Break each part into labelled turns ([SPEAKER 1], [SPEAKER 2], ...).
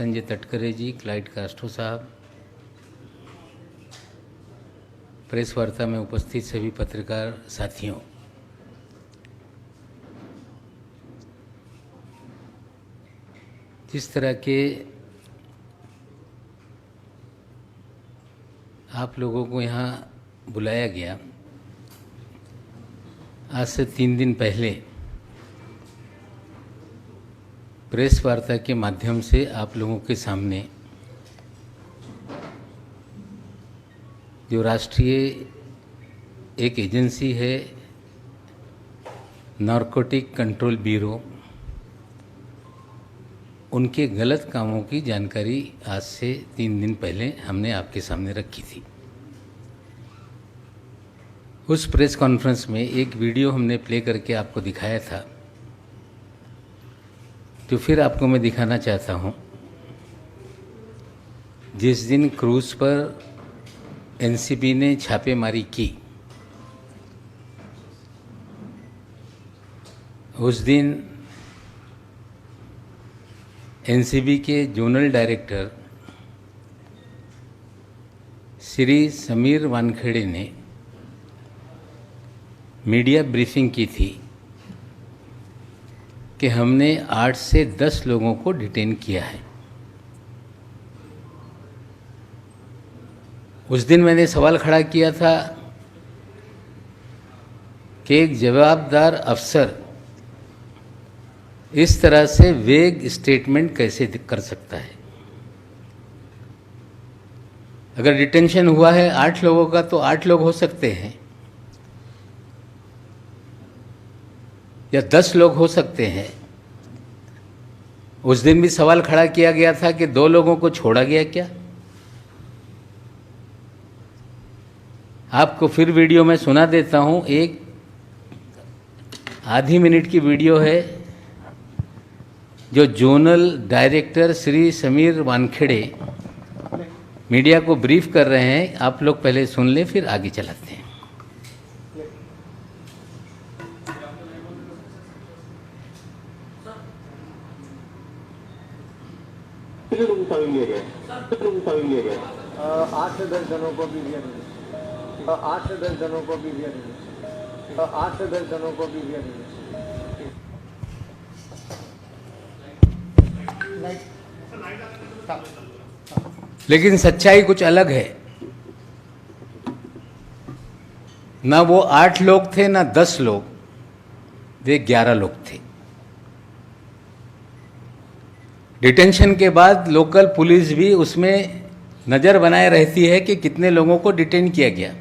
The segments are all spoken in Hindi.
[SPEAKER 1] संजय तटकरे जी, क्लाइड कास्ट्रो साहब, प्रेस वार्ता में उपस्थित सभी पत्रकार साथियों, जिस तरह के आप लोगों को यहाँ बुलाया गया, आज से 3 दिन पहले प्रेस वार्ता के माध्यम से आप लोगों के सामने जो राष्ट्रीय एक एजेंसी है नारकोटिक कंट्रोल ब्यूरो, उनके गलत कामों की जानकारी आज से 3 दिन पहले हमने आपके सामने रखी थी। उस प्रेस कॉन्फ्रेंस में एक वीडियो हमने प्ले करके आपको दिखाया था, जो फिर आपको मैं दिखाना चाहता हूं। जिस दिन क्रूज पर एनसीबी ने छापेमारी की, उस दिन एनसीबी के जोनल डायरेक्टर श्री समीर वानखेड़े ने मीडिया ब्रीफिंग की थी कि हमने 8 से 10 लोगों को डिटेन किया है। उस दिन मैंने सवाल खड़ा किया था कि एक जवाबदार अफसर इस तरह से वेग स्टेटमेंट कैसे कर सकता है। अगर डिटेंशन हुआ है 8 लोगों का तो 8 लोग हो सकते हैं या 10 लोग हो सकते हैं। उस दिन भी सवाल खड़ा किया गया था कि 2 लोगों को छोड़ा गया क्या। आपको फिर वीडियो में सुना देता हूं, एक आधी मिनट की वीडियो है जो zonal director Shri Sameer Wankhede media को ब्रीफ कर रहे हैं। आप लोग पहले सुन लें, फिर आगे चलाते हैं।
[SPEAKER 2] कितने लोग शामिल लिए गए?
[SPEAKER 3] 8 से 10 जनों को भी दिया नहीं। 8 से 10 जनों को भी दिया नहीं। 8 से 10 जनों को भी दिया नहीं।
[SPEAKER 1] लेकिन सच्चाई कुछ अलग है। ना वो 8 लोग थे, ना 10 लोग, वे 11 लोग थे। डिटेंशन के बाद लोकल पुलिस भी उसमें नज़र बनाए रहती है कि कितने लोगों को डिटेन किया गया।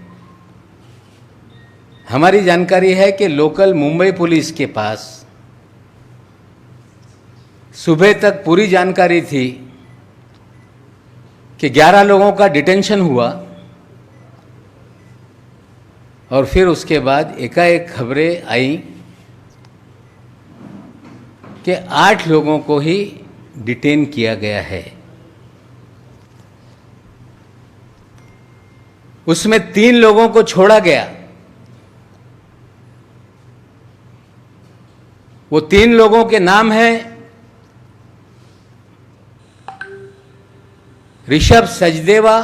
[SPEAKER 1] हमारी जानकारी है कि लोकल मुंबई पुलिस के पास सुबह तक पूरी जानकारी थी कि 11 लोगों का डिटेंशन हुआ, और फिर उसके बाद एकाएक खबरें आई कि 8 लोगों को ही डिटेन किया गया है। उसमें 3 लोगों को छोड़ा गया। वो 3 लोगों के नाम हैं ऋषभ सचदेवा,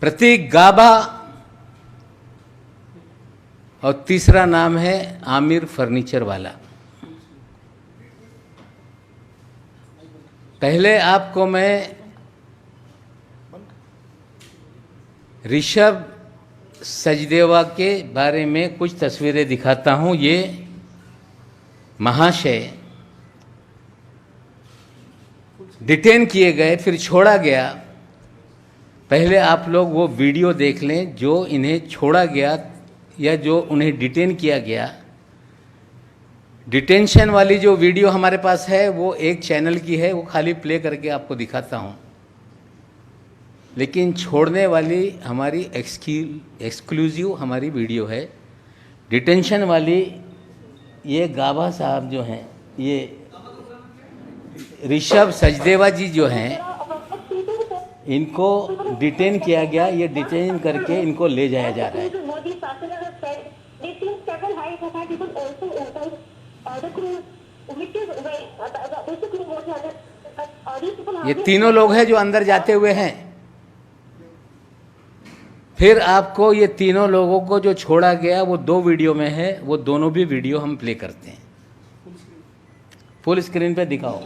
[SPEAKER 1] प्रतीक गाभा और तीसरा नाम है आमिर फर्नीचर वाला। पहले आपको मैं ऋषभ सचदेवा के बारे में कुछ तस्वीरें दिखाता हूं। ये महाशय डिटेन किए गए, फिर छोड़ा गया। पहले आप लोग वो वीडियो देख लें जो इन्हें छोड़ा गया या जो उन्हें डिटेन किया गया। डिटेंशन वाली जो वीडियो हमारे पास है वो एक चैनल की है, वो खाली प्ले करके आपको दिखाता हूँ। लेकिन छोड़ने वाली हमारी एक्सक्लूसिव हमारी वीडियो है। डिटेंशन वाली ये गाभा साहब जो हैं, ये ऋषभ सचदेवा जी जो हैं, इनको डिटेन किया गया। ये डिटेन करके इनको ले जाया जा रहा है। ये तीनों लोग हैं जो अंदर जाते हुए हैं। फिर आपको ये तीनों लोगों को जो छोड़ा गया वो 2 वीडियो में है, वो दोनों भी वीडियो हम प्ले करते हैं। फुल स्क्रीन पे दिखाओ।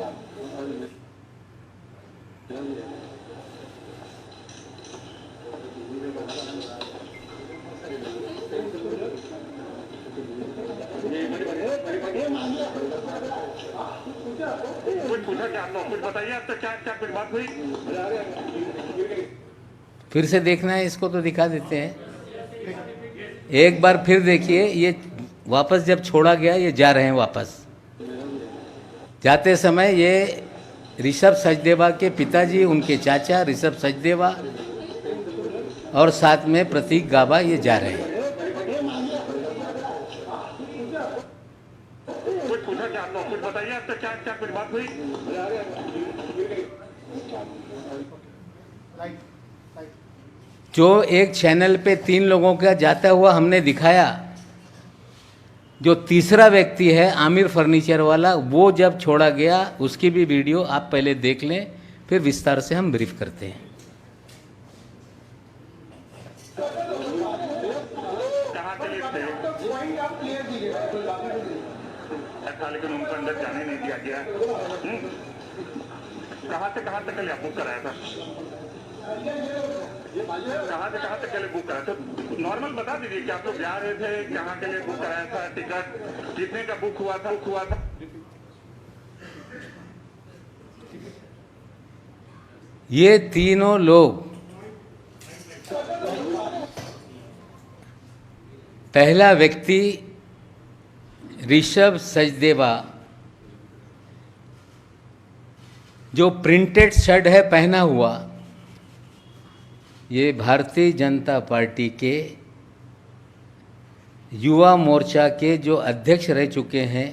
[SPEAKER 2] कुछ पूछा क्या आपने? कुछ बताइए, अब तक क्या क्या कुछ बात हुई?
[SPEAKER 1] फिर से देखना है इसको तो दिखा देते हैं। एक बार फिर देखिए, ये वापस जब छोड़ा गया, ये जा रहे हैं वापस। जाते समय ये ऋषभ सचदेवा के पिताजी, उनके चाचा ऋषभ सचदेवा और साथ में प्रतीक गाबा ये जा रहे हैं।
[SPEAKER 2] कुछ पूछा क्या आपने? कुछ बताइए, अब तक क्या क्या कुछ बात हुई?
[SPEAKER 1] जो एक चैनल पे 3 लोगों का जाता हुआ हमने दिखाया, जो तीसरा व्यक्ति है आमिर फर्नीचर वाला, वो जब छोड़ा गया उसकी भी वीडियो आप पहले देख लें, फिर विस्तार से हम ब्रीफ करते हैं।
[SPEAKER 2] कहाँ के लिए थे? अच्छा, लेकिन उनको अंदर जाने नहीं दिया गया। कहाँ से कहाँ तक के लिए बुक कराया था? कहाँ से कहाँ तक के लिए बुक कराया था? नॉर्मल बता दीजिए कि आप लोग जा रहे थे, कहाँ के लिए बुक कराया था, टिकट कितने का बुक हुआ था?
[SPEAKER 1] ये तीनों लोग, पहला व्यक्ति ऋषभ सचदेवा, जो प्रिंटेड शर्ट है पहना हुआ, ये भारतीय जनता पार्टी के युवा मोर्चा के जो अध्यक्ष रह चुके हैं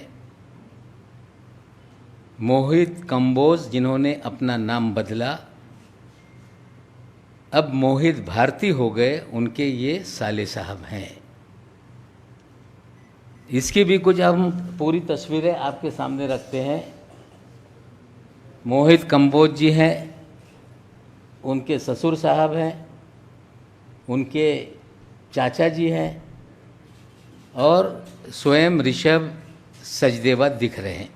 [SPEAKER 1] मोहित कंबोज, जिन्होंने अपना नाम बदला, अब मोहित भारती हो गए, उनके ये साले साहब हैं। इसकी भी कुछ हम पूरी तस्वीरें आपके सामने रखते हैं। मोहित कंबोज जी हैं, उनके ससुर साहब हैं, उनके चाचा जी हैं और स्वयं ऋषभ सचदेवा दिख रहे हैं।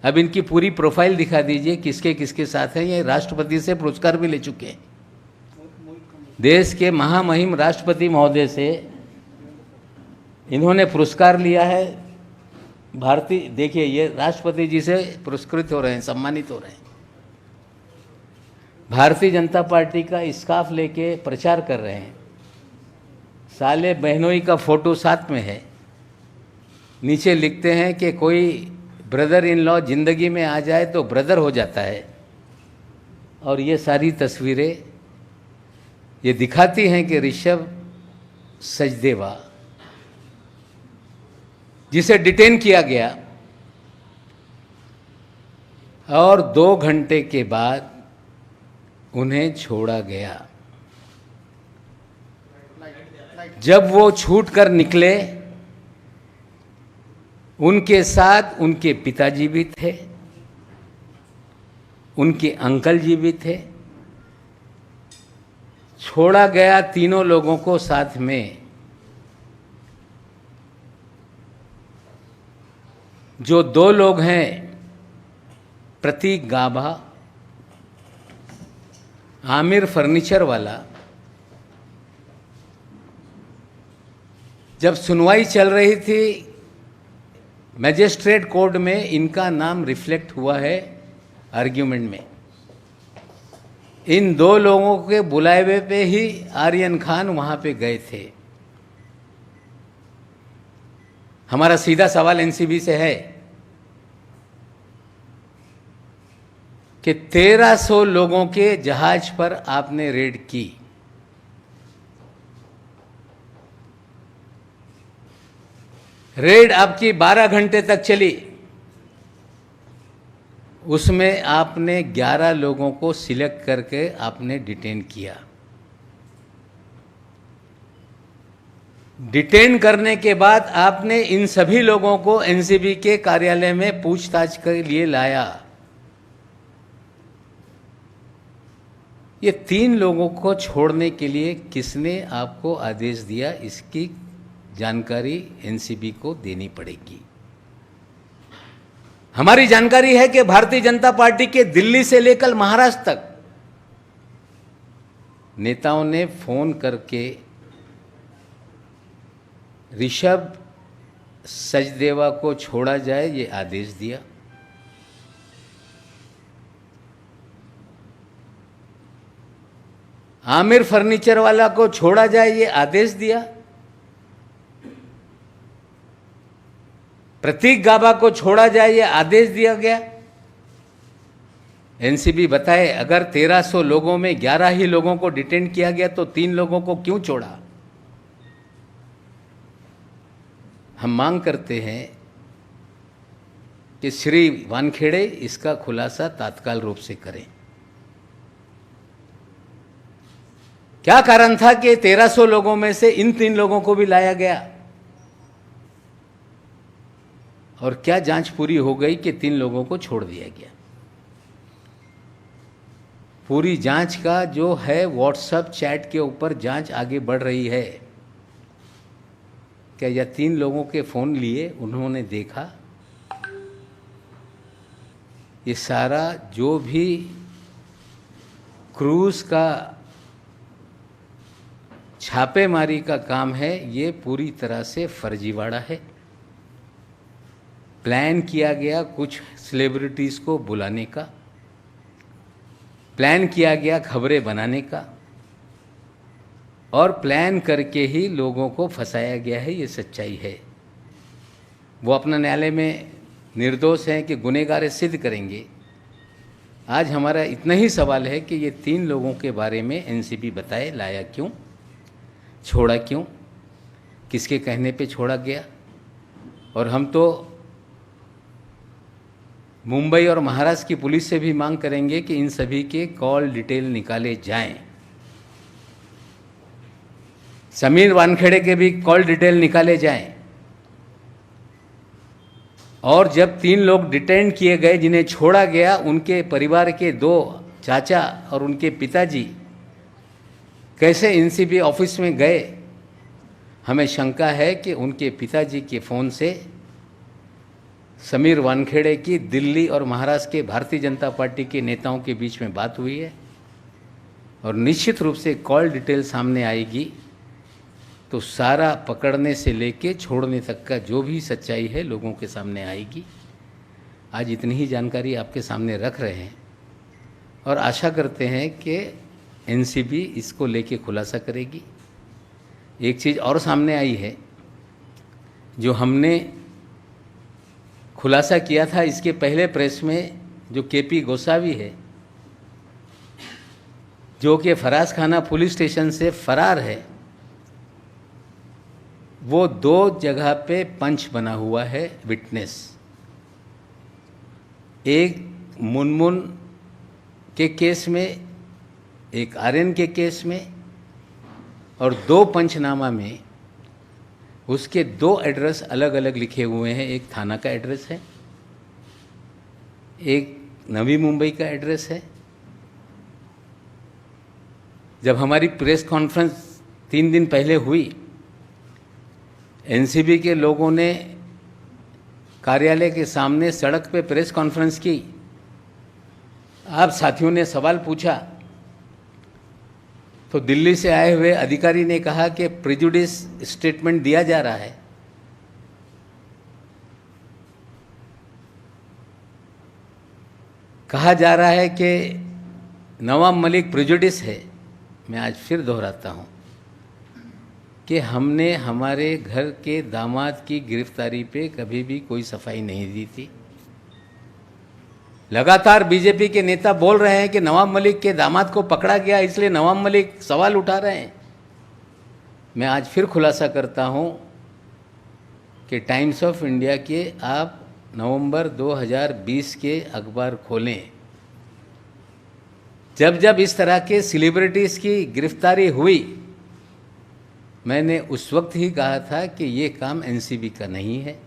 [SPEAKER 1] अब इनकी पूरी प्रोफाइल दिखा दीजिए, किसके किसके साथ हैं। ये राष्ट्रपति से पुरस्कार भी ले चुके हैं। देश के महामहिम राष्ट्रपति महोदय से इन्होंने पुरस्कार लिया है। भारतीय, देखिए ये राष्ट्रपति जी से पुरस्कृत हो रहे हैं, सम्मानित हो रहे हैं। भारतीय जनता पार्टी का स्कार्फ लेके प्रचार कर रहे हैं। साले बहनोई का फोटो साथ में है। नीचे लिखते हैं कि कोई ब्रदर इन लॉ जिंदगी में आ जाए तो ब्रदर हो जाता है। और ये सारी तस्वीरें ये दिखाती हैं कि ऋषभ सचदेवा, जिसे डिटेन किया गया और 2 घंटे के बाद उन्हें छोड़ा गया। जब वो छूट कर निकले, उनके साथ उनके पिताजी भी थे, उनके अंकल जी भी थे। छोड़ा गया तीनों लोगों को साथ में। जो 2 लोग हैं, प्रतीक गाबा, आमिर फर्नीचर वाला, जब सुनवाई चल रही थी मैजिस्ट्रेट कोर्ट में, इनका नाम रिफ्लेक्ट हुआ है आर्ग्यूमेंट में। इन 2 लोगों के बुलावे पे ही आर्यन खान वहां पे गए थे। हमारा सीधा सवाल एनसीबी से है कि 1300 लोगों के जहाज पर आपने रेड की। रेड आपकी 12 घंटे तक चली। उसमें आपने 11 लोगों को सिलेक्ट करके आपने डिटेन किया। डिटेन करने के बाद आपने इन सभी लोगों को एनसीबी के कार्यालय में पूछताछ के लिए लाया। ये 3 लोगों को छोड़ने के लिए किसने आपको आदेश दिया, इसकी जानकारी एनसीबी को देनी पड़ेगी। हमारी जानकारी है कि भारतीय जनता पार्टी के दिल्ली से लेकर महाराष्ट्र तक नेताओं ने फोन करके ऋषभ सचदेवा को छोड़ा जाए ये आदेश दिया। आमिर फर्नीचर वाला को छोड़ा जाए ये आदेश दिया। प्रतीक गाबा को छोड़ा जाए ये आदेश दिया गया। एनसीबी बताए अगर 1300 लोगों में 11 ही लोगों को डिटेन किया गया तो 3 लोगों को क्यों छोड़ा। हम मांग करते हैं कि श्री वानखेड़े इसका खुलासा तत्काल रूप से करें। क्या कारण था कि 1300 लोगों में से इन 3 लोगों को भी लाया गया, और क्या जांच पूरी हो गई कि 3 लोगों को छोड़ दिया गया। पूरी जांच का जो है व्हाट्सएप चैट के ऊपर जांच आगे बढ़ रही है। क्या यह 3 लोगों के फ़ोन लिए उन्होंने देखा, ये सारा जो भी क्रूज का छापेमारी का काम है ये पूरी तरह से फर्जीवाड़ा है। प्लान किया गया कुछ सेलिब्रिटीज़ को बुलाने का, प्लान किया गया खबरें बनाने का, और प्लान करके ही लोगों को फंसाया गया है, ये सच्चाई है। वो अपना न्यायालय में निर्दोष हैं कि गुनहगार है सिद्ध करेंगे। आज हमारा इतना ही सवाल है कि ये 3 लोगों के बारे में एनसीबी बताए लाया क्यों, छोड़ा क्यों, किसके कहने पे छोड़ा गया। और हम तो मुंबई और महाराष्ट्र की पुलिस से भी मांग करेंगे कि इन सभी के कॉल डिटेल निकाले जाएं। समीर वानखेड़े के भी कॉल डिटेल निकाले जाएं। और जब 3 लोग डिटेन किए गए जिन्हें छोड़ा गया, उनके परिवार के 2 चाचा और उनके पिताजी कैसे एनसीबी ऑफिस में गए, हमें शंका है कि उनके पिताजी के फ़ोन से समीर वानखेड़े की दिल्ली और महाराष्ट्र के भारतीय जनता पार्टी के नेताओं के बीच में बात हुई है। और निश्चित रूप से कॉल डिटेल सामने आएगी तो सारा पकड़ने से लेके छोड़ने तक का जो भी सच्चाई है लोगों के सामने आएगी। आज इतनी ही जानकारी आपके सामने रख रहे हैं और आशा करते हैं कि एनसीबी इसको लेके खुलासा करेगी। एक चीज़ और सामने आई है जो हमने खुलासा किया था इसके पहले प्रेस में, जो केपी गोसावी है जो कि फराज खाना पुलिस स्टेशन से फरार है, वो 2 जगह पे पंच बना हुआ है विटनेस। एक मुनमुन के केस में, एक आर्यन के केस में, और 2 पंचनामा में उसके 2 एड्रेस अलग अलग लिखे हुए हैं। एक थाना का एड्रेस है, एक नवी मुंबई का एड्रेस है। जब हमारी प्रेस कॉन्फ्रेंस 3 दिन पहले हुई, एनसीबी के लोगों ने कार्यालय के सामने सड़क पे प्रेस कॉन्फ्रेंस की। आप साथियों ने सवाल पूछा तो दिल्ली से आए हुए अधिकारी ने कहा कि प्रेजुडिस स्टेटमेंट दिया जा रहा है। कहा जा रहा है कि नवाब मलिक प्रेजुडिस है। मैं आज फिर दोहराता हूं कि हमने हमारे घर के दामाद की गिरफ्तारी पे कभी भी कोई सफाई नहीं दी थी। लगातार बीजेपी के नेता बोल रहे हैं कि नवाब मलिक के दामाद को पकड़ा गया इसलिए नवाब मलिक सवाल उठा रहे हैं। मैं आज फिर खुलासा करता हूं कि टाइम्स ऑफ इंडिया के आप नवंबर 2020 के अखबार खोलें। जब जब इस तरह के सेलिब्रिटीज़ की गिरफ्तारी हुई मैंने उस वक्त ही कहा था कि ये काम एनसीबी का नहीं है,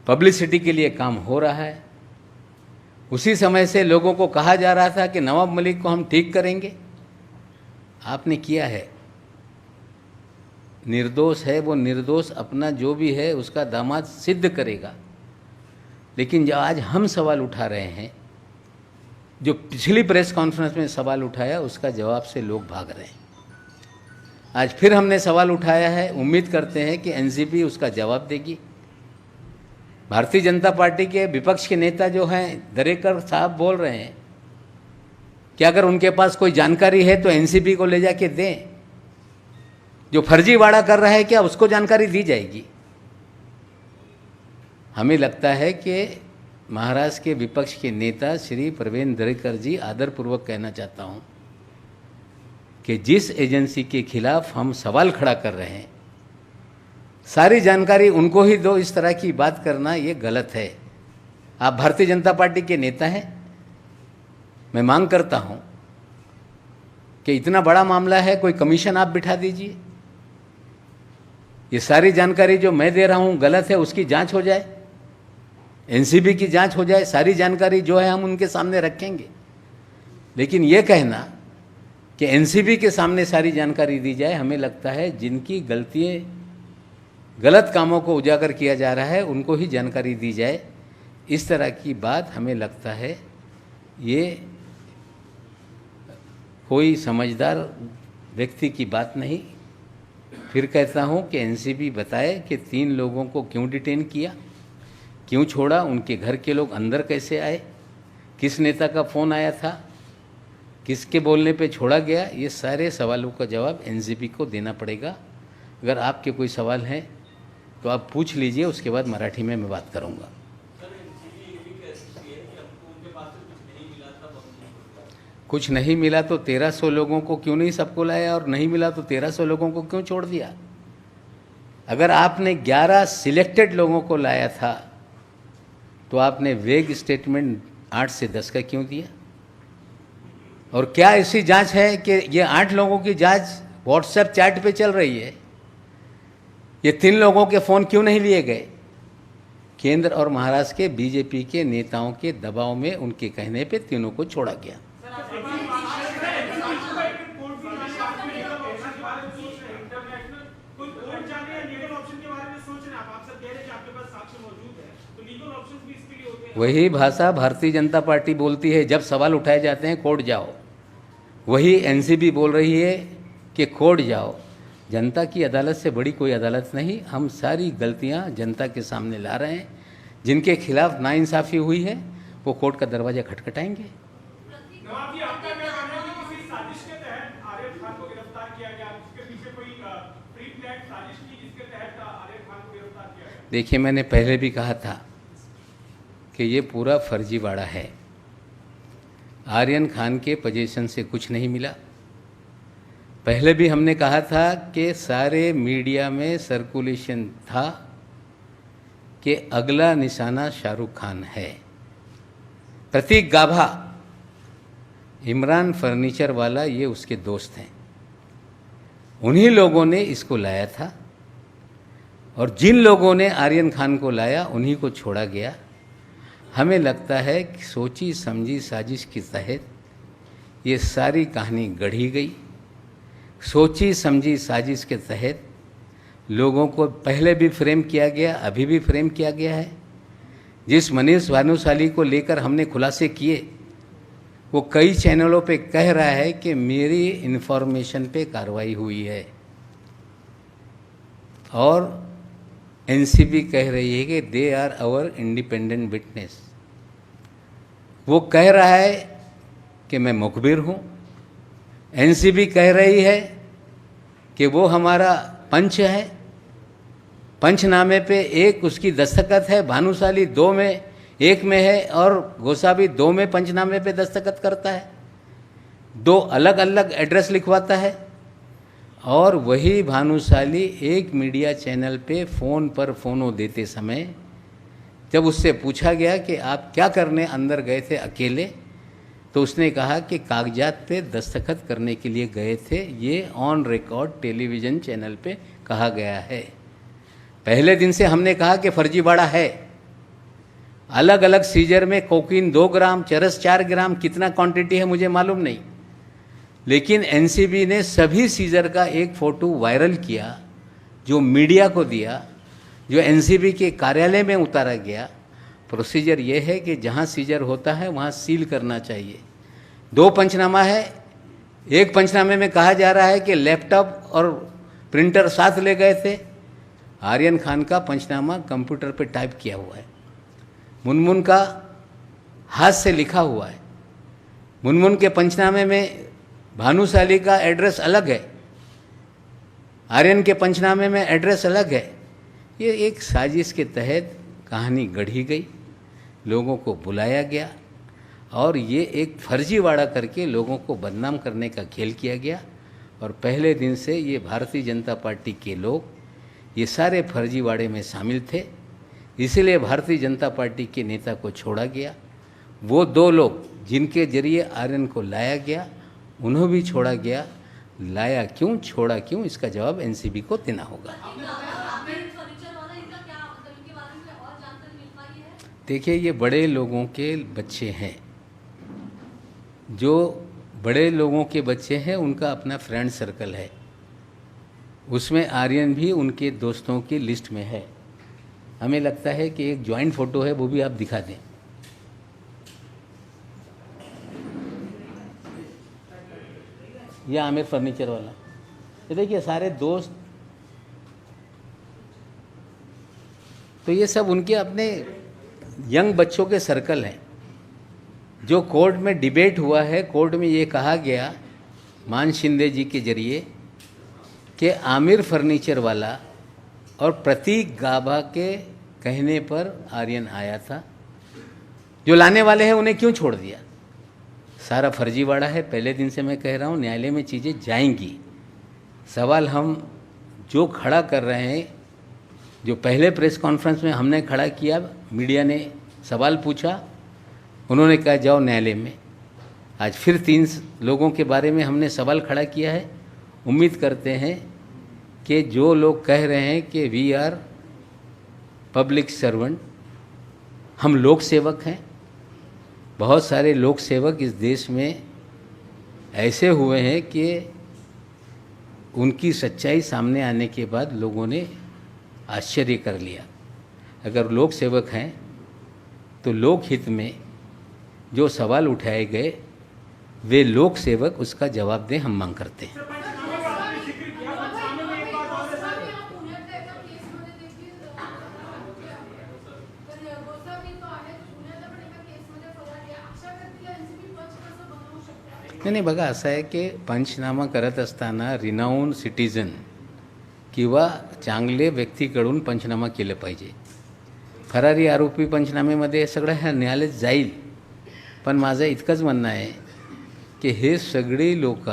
[SPEAKER 1] पब्लिसिटी के लिए काम हो रहा है। उसी समय से लोगों को कहा जा रहा था कि नवाब मलिक को हम ठीक करेंगे। आपने किया है, निर्दोष है वो, निर्दोष अपना जो भी है उसका दामाद सिद्ध करेगा। लेकिन जो आज हम सवाल उठा रहे हैं, जो पिछली प्रेस कॉन्फ्रेंस में सवाल उठाया उसका जवाब से लोग भाग रहे हैं। आज फिर हमने सवाल उठाया है, उम्मीद करते हैं कि एनसीबी उसका जवाब देगी। भारतीय जनता पार्टी के विपक्ष के नेता जो हैं दरेकर साहब बोल रहे हैं कि अगर उनके पास कोई जानकारी है तो एनसीबी को ले जाके दें। जो फर्जीवाड़ा कर रहा है क्या उसको जानकारी दी जाएगी? हमें लगता है कि महाराष्ट्र के विपक्ष के नेता श्री प्रवीण दरेकर जी, आदरपूर्वक कहना चाहता हूं कि जिस एजेंसी के खिलाफ हम सवाल खड़ा कर रहे हैं सारी जानकारी उनको ही दो, इस तरह की बात करना ये गलत है। आप भारतीय जनता पार्टी के नेता हैं, मैं मांग करता हूं कि इतना बड़ा मामला है, कोई कमीशन आप बिठा दीजिए। ये सारी जानकारी जो मैं दे रहा हूं गलत है, उसकी जांच हो जाए, एनसीबी की जांच हो जाए, सारी जानकारी जो है हम उनके सामने रखेंगे। लेकिन ये कहना कि एनसीबी के सामने सारी जानकारी दी जाए, हमें लगता है जिनकी गलतियाँ, गलत कामों को उजागर किया जा रहा है उनको ही जानकारी दी जाए, इस तरह की बात हमें लगता है ये कोई समझदार व्यक्ति की बात नहीं। फिर कहता हूँ कि एनसीबी बताए कि 3 लोगों को क्यों डिटेन किया, क्यों छोड़ा, उनके घर के लोग अंदर कैसे आए, किस नेता का फ़ोन आया था, किसके बोलने पे छोड़ा गया। ये सारे सवालों का जवाब एनसीबी को देना पड़ेगा। अगर आपके कोई सवाल हैं तो आप पूछ लीजिए, उसके बाद मराठी में मैं बात करूँगा। कुछ नहीं मिला तो 1300 लोगों को क्यों नहीं सबको लाया, और नहीं मिला तो 1300 लोगों को क्यों छोड़ दिया? अगर आपने 11 सिलेक्टेड लोगों को लाया था तो आपने वेग स्टेटमेंट 8 से 10 का क्यों दिया? और क्या ऐसी जांच है कि ये 8 लोगों की जांच व्हाट्सएप चैट पे चल रही है? ये 3 लोगों के फ़ोन क्यों नहीं लिए गए? केंद्र और महाराष्ट्र के बीजेपी के नेताओं के दबाव में, उनके कहने पे तीनों को छोड़ा गया। वही भाषा भारतीय जनता पार्टी बोलती है, जब सवाल उठाए जाते हैं कोर्ट जाओ। वही एनसीबी बोल रही है कि कोर्ट जाओ। जनता की अदालत से बड़ी कोई अदालत नहीं। हम सारी गलतियां जनता के सामने ला रहे हैं। जिनके खिलाफ नाइंसाफ़ी हुई है वो कोर्ट का दरवाज़ा खटखटाएंगे। देखिए, मैंने पहले भी कहा था कि ये पूरा फर्जीवाड़ा है। आर्यन खान के पोजीशन से कुछ नहीं मिला। पहले भी हमने कहा था कि सारे मीडिया में सर्कुलेशन था कि अगला निशाना शाहरुख खान है। प्रतीक गाभा, इमरान फर्नीचर वाला, ये उसके दोस्त हैं। उन्हीं लोगों ने इसको लाया था और जिन लोगों ने आर्यन खान को लाया उन्हीं को छोड़ा गया। हमें लगता है कि सोची समझी साजिश के तहत ये सारी कहानी गढ़ी गई। सोची समझी साजिश के तहत लोगों को पहले भी फ्रेम किया गया, अभी भी फ्रेम किया गया है। जिस मनीष भानुशाली को लेकर हमने खुलासे किए, वो कई चैनलों पे कह रहा है कि मेरी इन्फॉर्मेशन पे कार्रवाई हुई है, और एनसीबी कह रही है कि they are our independent witness. वो कह रहा है कि मैं मुखबिर हूँ। एनसीबी कह रही है कि वो हमारा पंच है। पंचनामे पे एक उसकी दस्तखत है, भानुशाली 2 में 1 में है और गोसावी 2 में पंचनामे पे दस्तखत करता है। 2 अलग अलग एड्रेस लिखवाता है। और वही भानुशाली एक मीडिया चैनल पे फ़ोन पर फ़ोनो देते समय जब उससे पूछा गया कि आप क्या करने अंदर गए थे अकेले, तो तो उसने कहा कि कागजात पे दस्तखत करने के लिए गए थे, ये ऑन रिकॉर्ड टेलीविज़न चैनल पे कहा गया है। पहले दिन से हमने कहा कि फर्जीवाड़ा है। अलग अलग सीजर में कोकीन 2 ग्राम, चरस 4 ग्राम, कितना क्वांटिटी है मुझे मालूम नहीं, लेकिन एनसीबी ने सभी सीजर का एक फ़ोटो वायरल किया, जो मीडिया को दिया, जो एनसीबी के कार्यालय में उतारा गया। प्रोसीजर ये है कि जहाँ सीजर होता है वहाँ सील करना चाहिए। 2 पंचनामा है। एक पंचनामे में कहा जा रहा है कि लैपटॉप और प्रिंटर साथ ले गए थे। आर्यन खान का पंचनामा कंप्यूटर पे टाइप किया हुआ है, मुनमुन का हाथ से लिखा हुआ है। मुनमुन के पंचनामे में भानुशाली का एड्रेस अलग है, आर्यन के पंचनामे में एड्रेस अलग है। ये एक साजिश के तहत कहानी गढ़ी गई, लोगों को बुलाया गया और ये एक फर्जीवाड़ा करके लोगों को बदनाम करने का खेल किया गया। और पहले दिन से ये भारतीय जनता पार्टी के लोग ये सारे फर्जीवाड़े में शामिल थे, इसलिए भारतीय जनता पार्टी के नेता को छोड़ा गया। वो 2 लोग जिनके जरिए आर्यन को लाया गया, उन्हें भी छोड़ा गया। लाया क्यों, छोड़ा क्यों, इसका जवाब एनसीबी को देना होगा। देखिए, ये बड़े लोगों के बच्चे हैं, जो बड़े लोगों के बच्चे हैं उनका अपना फ्रेंड सर्कल है, उसमें आर्यन भी उनके दोस्तों की लिस्ट में है। हमें लगता है कि एक जॉइंट फ़ोटो है, वो भी आप दिखा दें। यह आमिर फर्नीचर वाला, ये देखिए सारे दोस्त, तो ये सब उनके अपने यंग बच्चों के सर्कल हैं। जो कोर्ट में डिबेट हुआ है, कोर्ट में ये कहा गया मान शिंदे जी के जरिए कि आमिर फर्नीचर वाला और प्रतीक गाभा के कहने पर आर्यन आया था, जो लाने वाले हैं उन्हें क्यों छोड़ दिया। सारा फर्जीवाड़ा है। पहले दिन से मैं कह रहा हूँ, न्यायालय में चीज़ें जाएंगी। सवाल हम जो खड़ा कर रहे हैं, जो पहले प्रेस कॉन्फ्रेंस में हमने खड़ा किया, मीडिया ने सवाल पूछा, उन्होंने कहा जाओ न्यायालय में। आज फिर 3 लोगों के बारे में हमने सवाल खड़ा किया है। उम्मीद करते हैं कि जो लोग कह रहे हैं कि वी आर पब्लिक सर्वेंट, हम लोक सेवक हैं, बहुत सारे लोक सेवक इस देश में ऐसे हुए हैं कि उनकी सच्चाई सामने आने के बाद लोगों ने आश्चर्य कर लिया। अगर लोक सेवक हैं तो लोक हित में जो सवाल उठाए गए, वे लोक सेवक उसका जवाब दें, हम मांग करते हैं। नाही बघा, असं आहे की पंचनामा करत असताना रिनाऊन सिटीजन किंवा चांगले व्यक्तीकडून पंचनामा केलं पाहिजे। फरारी आरोपी पंचनामेमध्ये सगळं ह्या न्यायालयात जाईल, पण माझं इतकंच म्हणणं आहे की हे सगळे लोक,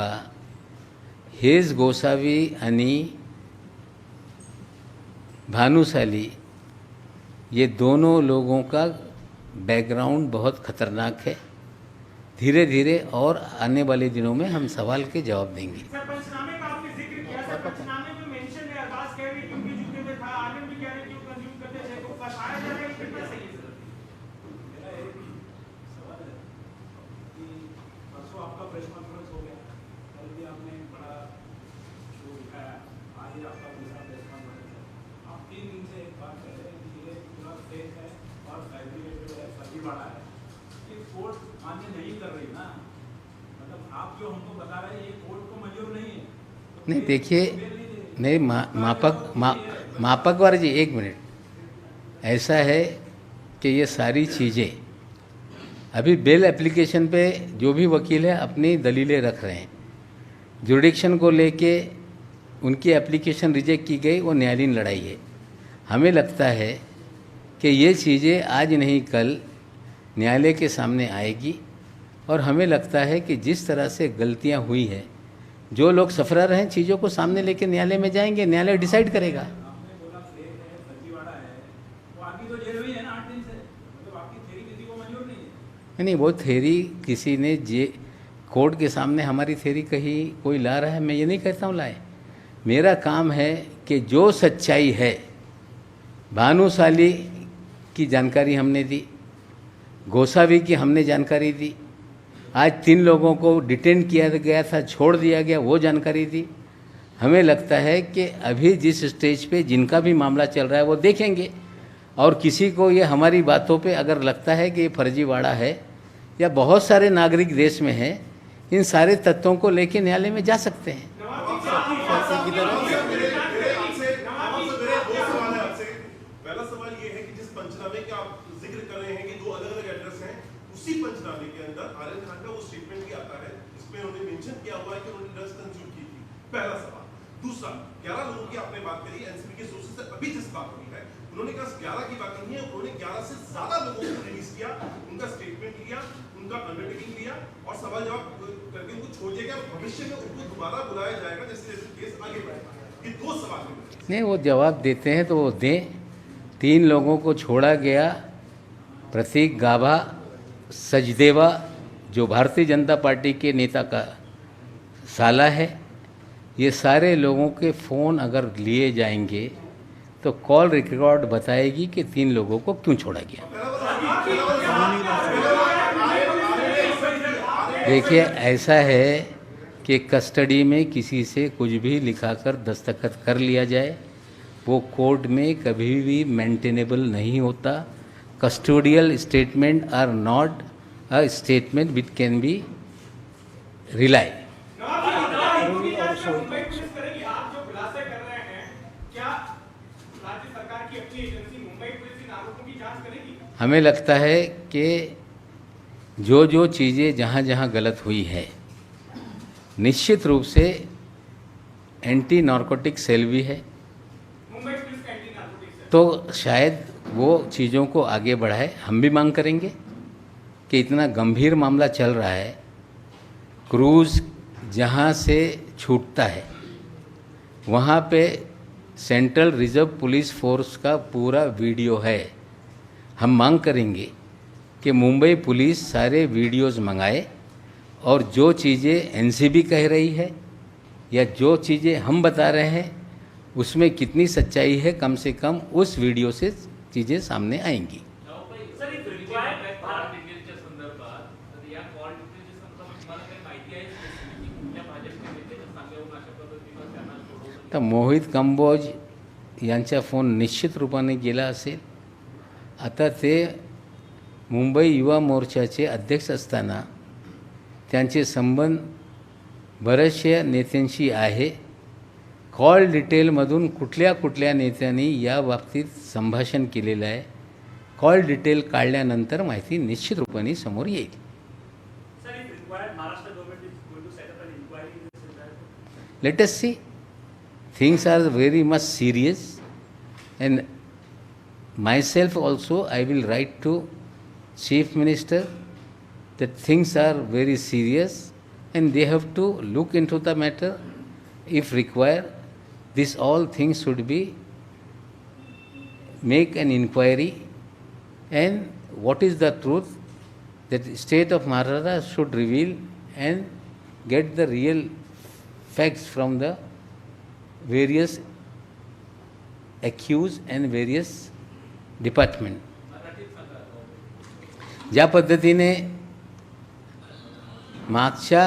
[SPEAKER 1] हेच गोसावी आणि भानुशाली, ये दोनों लोगों का बैकग्राउंड बहुत खतरनाक है। धीरे धीरे और आने वाले दिनों में हम सवाल के जवाब देंगे।
[SPEAKER 4] सर, पंचनामे का आपने जिक्र किया, सर पंचनामे में मेंशन है, अरबाज कह रही क्योंकि जूते में था, आर्यन भी कह रहे क्यों कंज्यूम करते थे, तो बताया जा रहा है कितना सही है। सर मेरा एक सवाल है कि परसों आपका प्रेस कॉन्फ्रेंस हो गया, कल भी आपने बड़ा शो दिखाया, आज ही आपका दूसरा प्रेस कॉन्फ्रेंस है। आप 3 दिन से एक बात कह रहे हैं कि ये पूरा फेक है और फैब्रिकेटेड है, फर्जीवाड़ा है। ये कोर्ट मान्य नहीं कर रही ना, मतलब आप जो हमको बता रहे हैं ये कोर्ट को मंजूर नहीं है। तो
[SPEAKER 1] नहीं देखिए, नहीं मापकवार जी, 1 मिनट। ऐसा है कि ये सारी चीज़ें अभी बेल एप्लीकेशन पे जो भी वकील है अपनी दलीलें रख रहे हैं। जुरिडिक्शन को लेके उनकी एप्लीकेशन रिजेक्ट की गई, वो न्यायालयीन लड़ाई है। हमें लगता है कि ये चीज़ें आज नहीं कल न्यायालय के सामने आएगी, और हमें लगता है कि जिस तरह से गलतियां हुई हैं, जो लोग सफरर हैं, चीज़ों को सामने लेके न्यायालय में जाएंगे, न्यायालय डिसाइड करेगा।
[SPEAKER 4] आपने बोला फेक है, फर्जीवाड़ा है, तो आपकी तो जेल हुई है ना 8 दिन से, मतलब आपकी थ्योरी किसी को मंजूर नहीं है।
[SPEAKER 1] नहीं, वो थ्योरी किसी ने कोर्ट के सामने हमारी थ्योरी कही, कोई ला रहा है, मैं ये नहीं कहता हूँ लाए। मेरा काम है कि जो सच्चाई है, भानुशाली की जानकारी हमने दी, गोसावी की हमने जानकारी दी, आज 3 लोगों को डिटेन किया गया था, छोड़ दिया गया, वो जानकारी दी। हमें लगता है कि अभी जिस स्टेज पे जिनका भी मामला चल रहा है वो देखेंगे, और किसी को ये हमारी बातों पे अगर लगता है कि ये फर्जीवाड़ा है या बहुत सारे नागरिक देश में हैं, इन सारे तथ्यों को लेके न्यायालय में जा सकते हैं।
[SPEAKER 5] पहला सवाल ये है कि जिस पंचनामे का आप जिक्र कर रहे हैं कि 2 अलग-अलग एड्रेस हैं, उसी पंचनामे के अंदर आर्यन खान का वो स्टेटमेंट भी आता है जिसमें उन्होंने मेंशन किया हुआ है कि उन्होंने ड्रग्स कंज्यूम की थी। पहला सवाल। दूसरा, 11 लोगों की आपने बात करी, एनसीबी के सोर्सेज से अभी जिस बात हुई है, उन्होंने कहा 11 की बात नहीं है, उन्होंने 11 से ज्यादा लोगों को रिलीज किया, उनका स्टेटमेंट लिया, उनका अंडरटेकिंग लिया और सवाल जवाब करके उनको छोड़ दिया गया। भविष्य में उनको दोबारा बुलाया जाएगा जैसे जैसे केस आगे बढ़ेगा। ये 2 सवाल हैं।
[SPEAKER 1] नहीं, वो जवाब देते हैं तो वो दें। 3 लोगों को छोड़ा गया, प्रतीक गाभा, सचदेवा जो भारतीय जनता पार्टी के नेता का साला है, ये सारे लोगों के फ़ोन अगर लिए जाएंगे तो कॉल रिकॉर्ड बताएगी कि 3 लोगों को क्यों छोड़ा गया। देखिए, ऐसा है कि कस्टडी में किसी से कुछ भी लिखाकर दस्तखत कर लिया जाए, वो कोर्ट में कभी भी मेंटेनेबल नहीं होता। Custodial statement are not a statement which can be rely. हमें लगता है कि जो जो चीज़ें जहाँ जहाँ गलत हुई है, निश्चित रूप से एंटी नार्कोटिक सेल भी है, तो शायद वो चीज़ों को आगे बढ़ाए। हम भी मांग करेंगे कि इतना गंभीर मामला चल रहा है, क्रूज़ जहाँ से छूटता है वहाँ पे सेंट्रल रिजर्व पुलिस फोर्स का पूरा वीडियो है। हम मांग करेंगे कि मुंबई पुलिस सारे वीडियोज़ मंगाए और जो चीज़ें एनसीबी कह रही है या जो चीज़ें हम बता रहे हैं उसमें कितनी सच्चाई है, कम से कम उस वीडियो से चीज़ें सामने आएंगी। तर मोहित कंबोज यांचा फोन निश्चित रूपाने गेला असेल। आता ते मुंबई युवा मोर्चाचे अध्यक्ष असताना त्यांचे संबंध बऱ्याचशा नेत्यांशी आहे। कॉल डिटेलमधून कुठल्या कुठल्या नेत्यांनी या बाबतीत संभाषण केलेलं आहे, कॉल डिटेल काढल्यानंतर माहिती निश्चित रूपाने समोर येईल। Let us see. Things are very much serious, and myself also I will write to Chief Minister that things are very serious and they have to look into the matter if required. This all things should be make an inquiry, and what is the truth that state of Maharashtra should reveal and get the real facts from the various accused and various department. ज्या पद्धतीने मागच्या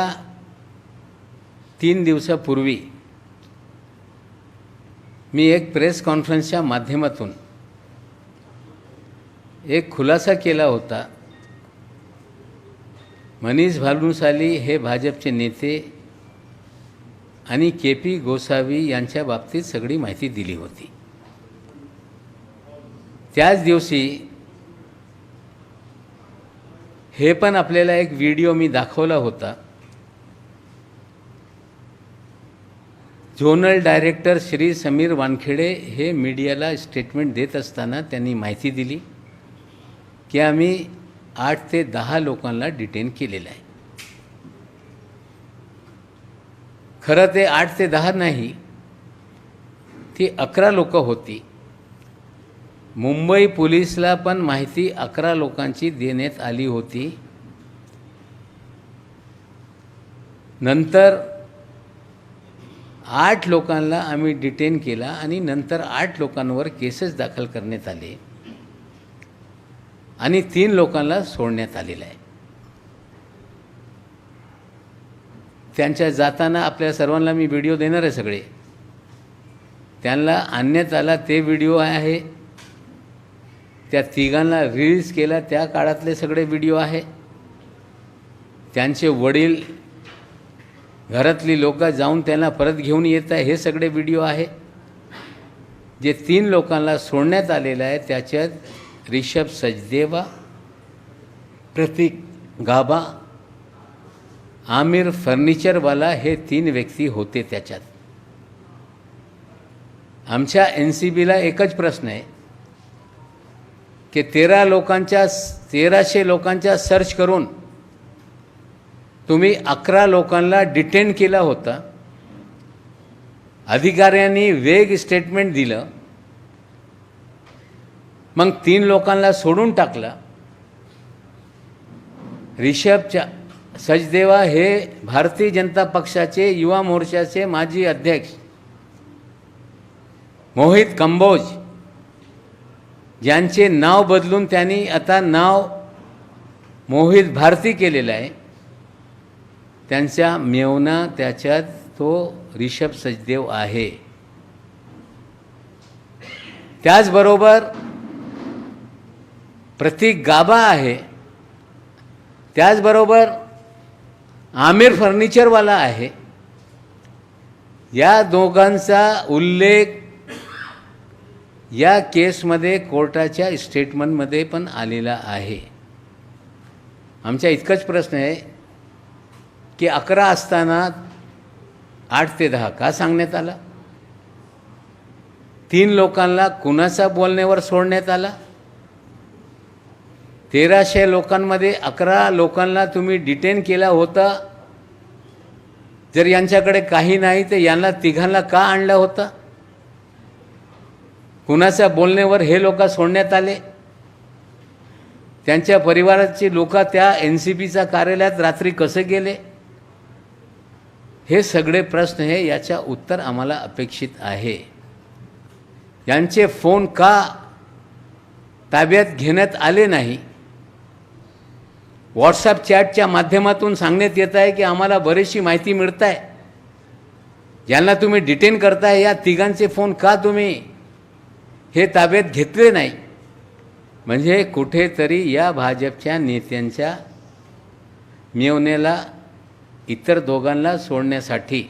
[SPEAKER 1] 3 दिवसापूर्वी मी एक प्रेस कॉन्फरन्सच्या माध्यमातून एक खुलासा केला होता। मनीष भानुशाली हे भाजपचे नेते आणि के.पी. गोसावी यांच्या बाबतीत सगळी माहिती दिली होती। त्याच दिवशी हे पण आपल्याला एक व्हिडिओ मी दाखवला होता। झोनल डायरेक्टर श्री समीर वानखेडे हे मीडियाला स्टेटमेंट देत असताना त्यांनी माहिती दिली की आम्ही 8 ते 10 लोकांना डिटेन केलेलं आहे। खरं ते 8 ते 10 नाही, ती 11 लोक होती। मुंबई पोलिसला पण माहिती 11 लोकांची देण्यात आली होती नंतर 8 लोकांना आम्ही डिटेन केला आणि नंतर 8 लोकांवर केसेस दाखल करण्यात आले आणि 3 लोकांना सोडण्यात आलेलं आहे. त्यांच्या जाताना आपल्या सर्वांना मी व्हिडिओ देणार आहे. सगळे त्यांना आणण्यात आला ते व्हिडिओ आहे. त्या तिघांना रिलीज केला त्या काळातले सगळे व्हिडिओ आहे. त्यांचे वडील, घरातली लोक जाऊन त्यांना परत घेऊन येत आहे, हे सगळे व्हिडिओ आहे. जे 3 लोकांना सोडण्यात आलेलं आहे त्याच्यात ऋषभ सचदेवा, प्रतीक गाबा, आमिर फर्निचरवाला हे 3 व्यक्ती होते. त्याच्यात आमच्या NCBला एकच प्रश्न आहे की 1300 लोकांचा सर्च करून तुम्ही 11 लोकांना डिटेन केला होता. अधिकाऱ्यांनी वेग स्टेटमेंट दिलं, मग 3 लोकांना सोडून टाकलं. ऋषभ सचदेवा हे भारतीय जनता पक्षाचे युवा मोर्चाचे माजी अध्यक्ष मोहित कंबोज, ज्यांचे नाव बदलून त्यांनी आता नाव मोहित भारती केलेलं आहे, त्यांचा मेवना त्याच्यात तो ऋषभ सचदेव आहे. त्याचबरोबर प्रतीक गाबा आहे. त्याचबरोबर आमिर फर्निचरवाला आहे. या दोघांचा उल्लेख या केसमध्ये कोर्टाच्या स्टेटमेंटमध्ये पण आलेला आहे. आमचा इतकाच प्रश्न आहे की 11 असताना 8 ते 10 का सांगण्यात आला? 3 लोकांना कुणाच्या बोलण्यावर सोडण्यात आला? 1300 लोकांमध्ये 11 लोकांना तुम्ही डिटेन केला होता. जर यांच्याकडे काही नाही तर यांना तिघांना का आणलं होतं? कुणाच्या बोलण्यावर हे लोक सोडण्यात आले? त्यांच्या परिवाराचे लोक त्या NCBच्या कार्यालयात रात्री कसे गेले? हे सगळे प्रश्न हे याच्या उत्तर आम्हाला अपेक्षित आहे. यांचे फोन का ताब्यात घेण्यात आले नाही? व्हॉट्सअप चॅटच्या माध्यमातून सांगण्यात येत आहे की आम्हाला बरीचशी माहिती मिळत आहे. ज्यांना तुम्ही डिटेन करताय या तिघांचे फोन का तुम्ही हे ताब्यात घेतले नाही? म्हणजे कुठेतरी या भाजपच्या नेत्यांच्या मेवण्याला इतर दोघांना सोडण्यासाठी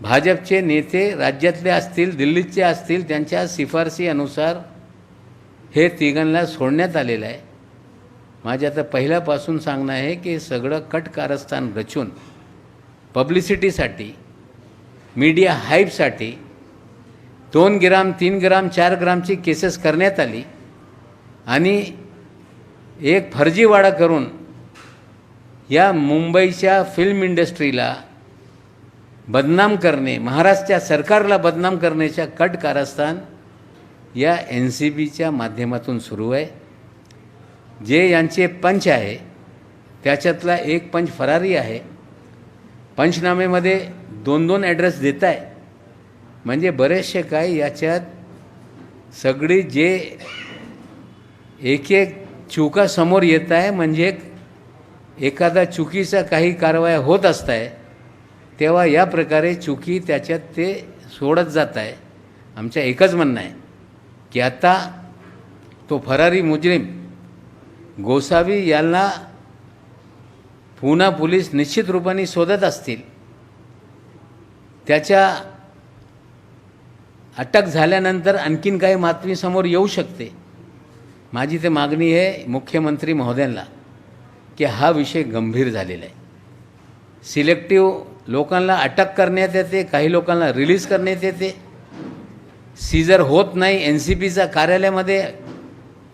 [SPEAKER 1] भाजपचे नेते राज्यातले असतील, दिल्लीचे असतील, त्यांच्या शिफारशीनुसार हे तिघांना सोडण्यात आलेलं आहे. माझे आता पहिल्यापासून सांगणं आहे की सगळं कट कारस्थान रचून पब्लिसिटीसाठी, मीडिया हाईपसाठी 2 ग्राम, 3 ग्राम, 4 ग्रामची केसेस करण्यात आली आणि एक फर्जीवाडा करून या मुंबईच्या फिल्म इंडस्ट्रीला बदनाम करणे, महाराष्ट्र सरकारला बदनाम करण्याच्या कट कारस्थान या NCBच्या माध्यमातून सुरू आहे. जे यांचे पंच आहे त्याच्यातला एक पंच फरारी आहे. पंचनामेमध्ये 2-2 ॲड्रेस देत आहे. म्हणजे बरेचसे काय याच्यात सगळी जे एक चुका समोर येत आहे. म्हणजे एखादा चुकीचा काही कारवाया होत असत आहे तेव्हा या प्रकारे चुकी त्याच्यात ते सोडत जात आहे. आमचं एकच म्हणणं आहे की आता तो फरारी मुजरिम गोसावी यांना पुन्हा पोलीस निश्चित रूपाने शोधत असतील. त्याच्या अटक झाल्यानंतर आणखीन काही बातमी समोर येऊ शकते. माझी ते मागणी आहे मुख्यमंत्री महोदयांना की हा विषय गंभीर झालेला आहे. सिलेक्टिव्ह लोकांना अटक करण्यात येते, काही लोकांना रिलीज करण्यात येते. सीजर होत नाही. NCBच्या कार्यालयामध्ये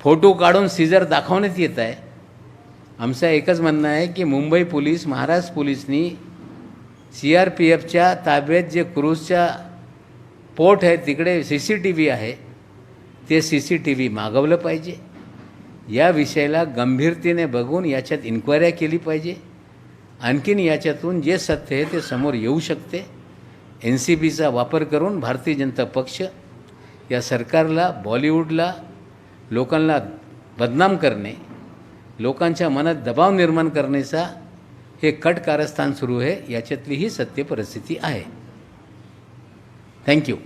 [SPEAKER 1] फोटो काढून सीजर दाखवण्यात येत आहे. आमचं एकच म्हणणं आहे की मुंबई पोलीस, महाराष्ट्र पोलीसनी CRPFच्या ताब्यात जे क्रूजच्या पोर्ट आहे तिकडे CCTV आहे ते CCTV मागवलं पाहिजे. या विषयाला गंभीरतेने बघून याच्यात इन्क्वायरी केली पाहिजे आणखीन याच्यातून जे सत्य आहे ते समोर येऊ शकते. NCPचा वापर करून भारतीय जनता पक्ष या सरकारला, बॉलिवूडला, लोकांना बदनाम करणे, लोकांच्या मनात दबाव निर्माण करण्याचा हे कट कारस्थान सुरू आहे. याच्यातली ही सत्य परिस्थिती आहे. थँक्यू.